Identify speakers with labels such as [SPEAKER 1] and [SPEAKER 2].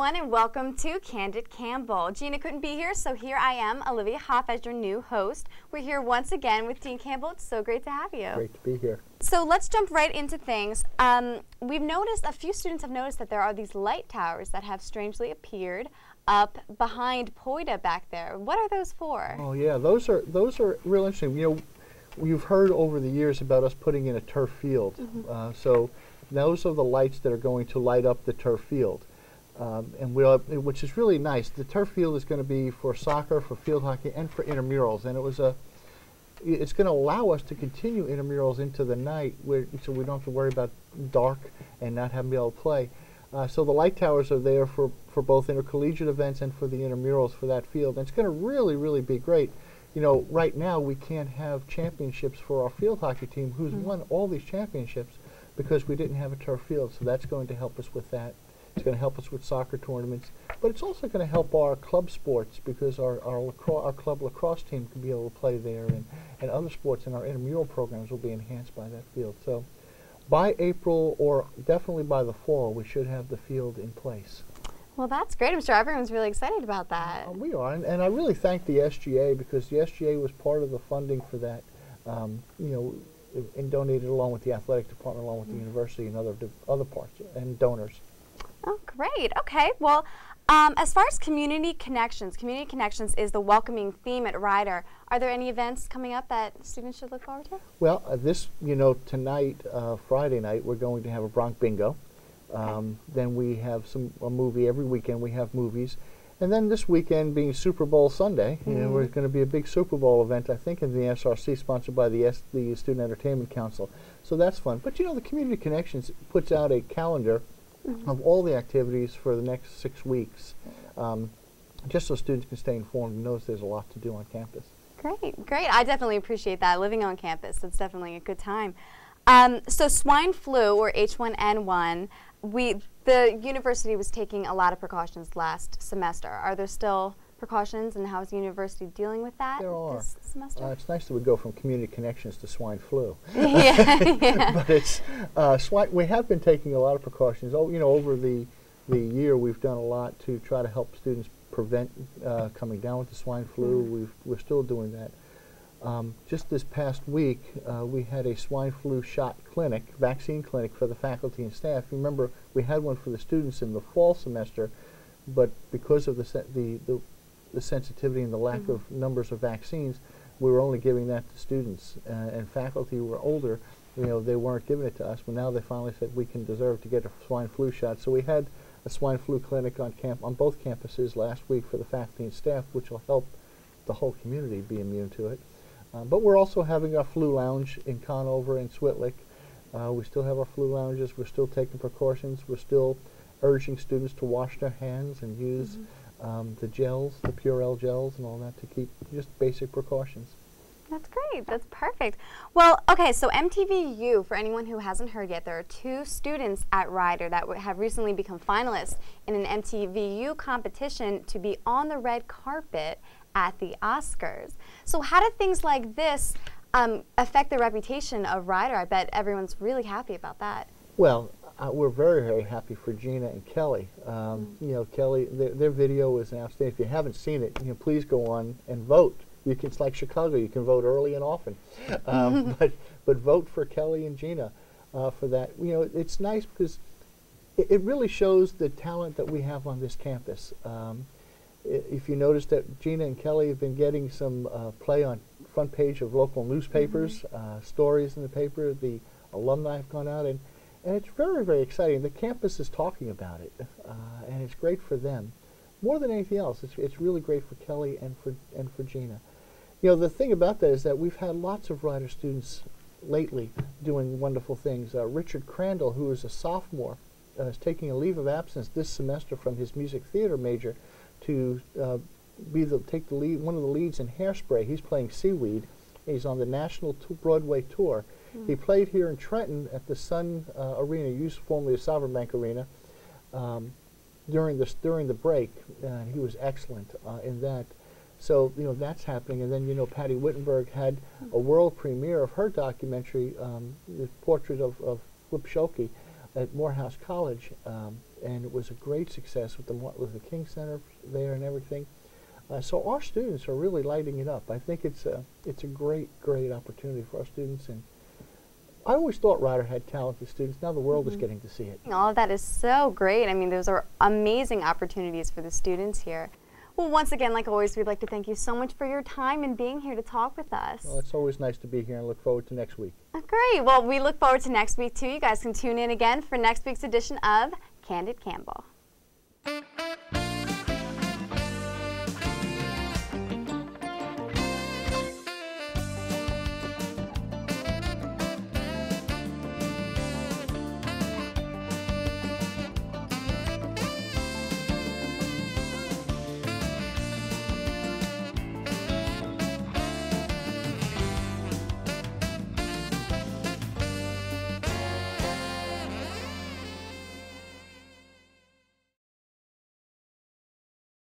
[SPEAKER 1] everyone, and welcome to Candid Campbell. Gina couldn't be here, so here I am, Olivia Hoff, as your new host. We're here once again with Dean Campbell. It's so great to have you.
[SPEAKER 2] Great to be here.
[SPEAKER 1] So let's jump right into things. We've noticed, a few students have noticed that there are these light towers that have strangely appeared up behind POITA back there. What are those for?
[SPEAKER 2] Oh yeah, those are real interesting. You know, you've heard over the years about us putting in a turf field. So those are the lights that are going to light up the turf field. Which is really nice. The turf field is going to be for soccer, for field hockey, and for intramurals. And it's going to allow us to continue intramurals into the night, so we don't have to worry about dark and not having to be able to play. So the light towers are there for both intercollegiate events and for the intramurals for that field. And it's going to really, really be great. You know, right now we can't have championships for our field hockey team, who's won all these championships, because we didn't have a turf field. So that's going to help us with that. It's going to help us with soccer tournaments, but it's also going to help our club sports, because our club lacrosse team can be able to play there, and other sports in our intramural programs will be enhanced by that field. So by April, or definitely by the fall, we should have the field in place.
[SPEAKER 1] Well, that's great. I'm sure everyone's really excited about that.
[SPEAKER 2] We are, and I really thank the SGA, because the SGA was part of the funding for that, you know, and donated along with the athletic department, along with the university and other parts, and donors.
[SPEAKER 1] Oh, great. Okay. Well, as far as community connections is the welcoming theme at Ryder. Are there any events coming up that students should look forward to?
[SPEAKER 2] Well, tonight, Friday night, we're going to have a Bronc Bingo. Then we have a movie every weekend. We have movies. And then this weekend, being Super Bowl Sunday, you know, we're going to be a big Super Bowl event, I think, in the SRC, sponsored by the Student Entertainment Council. So that's fun. But, you know, the Community Connections puts out a calendar of all the activities for the next 6 weeks, just so students can stay informed and knows there's a lot to do on campus.
[SPEAKER 1] Great, great. I definitely appreciate that. Living on campus, that's definitely a good time. So swine flu, or H1N1, the university was taking a lot of precautions last semester. Are there still precautions, and how is the university dealing with that this semester?
[SPEAKER 2] It's nice that we go from community connections to swine flu.
[SPEAKER 1] Yeah.
[SPEAKER 2] But it's we have been taking a lot of precautions. Oh, you know, over the year we've done a lot to try to help students prevent coming down with the swine flu. We're still doing that. Just this past week, we had a swine flu shot clinic, vaccine clinic for the faculty and staff. Remember, we had one for the students in the fall semester, but because of the sensitivity and the lack of numbers of vaccines, we were only giving that to students, and faculty who were older, you know, they weren't giving it to us, but now they finally said we can deserve to get a swine flu shot. So we had a swine flu clinic on both campuses last week for the faculty and staff, which will help the whole community be immune to it. But we're also having our flu lounge in Conover and Switlick. We still have our flu lounges. We're still taking precautions. We're still urging students to wash their hands and use the gels, the Purell gels and all that, to keep just basic precautions.
[SPEAKER 1] That's great. That's perfect. Well, okay, so MTVU, for anyone who hasn't heard yet, there are 2 students at Ryder that have recently become finalists in an MTVU competition to be on the red carpet at the Oscars. So how do things like this affect the reputation of Ryder? I bet everyone's really happy about that.
[SPEAKER 2] Well, we're very, very happy for Gina and Kelly. You know, Kelly, their video is outstanding. If you haven't seen it, you know, please go on and vote. It's like Chicago. You can vote early and often, but vote for Kelly and Gina for that. You know, it's nice because it really shows the talent that we have on this campus. If you notice that Gina and Kelly have been getting some play on front page of local newspapers, stories in the paper, the alumni have gone out, and it's very, very exciting. The campus is talking about it, and it's great for them. More than anything else, it's really great for Kelly and for Gina. You know, the thing about that is that we've had lots of Ryder students lately doing wonderful things. Richard Crandall, who is a sophomore, is taking a leave of absence this semester from his music theater major to take the lead, one of the leads in Hairspray. He's playing Seaweed. He's on the national Broadway tour. He played here in Trenton at the Sun Arena, used formerly the Sovereign Bank Arena, during the break. He was excellent in that. So, you know, that's happening. And then, you know, Patty Wittenberg had a world premiere of her documentary, the portrait of Flip Schulke, at Morehouse College. and it was a great success with the Martin Luther King Center there and everything. So our students are really lighting it up. I think it's a great opportunity for our students, and I always thought Ryder had talented students. Now the world is getting to see it.
[SPEAKER 1] All of that is so great. I mean, those are amazing opportunities for the students here. Well, once again, like always, we'd like to thank you so much for your time and being here to talk with us.
[SPEAKER 2] Well, it's always nice to be here, and look forward to next week.
[SPEAKER 1] Great. Well, we look forward to next week, too. You guys can tune in again for next week's edition of Candid Campbell.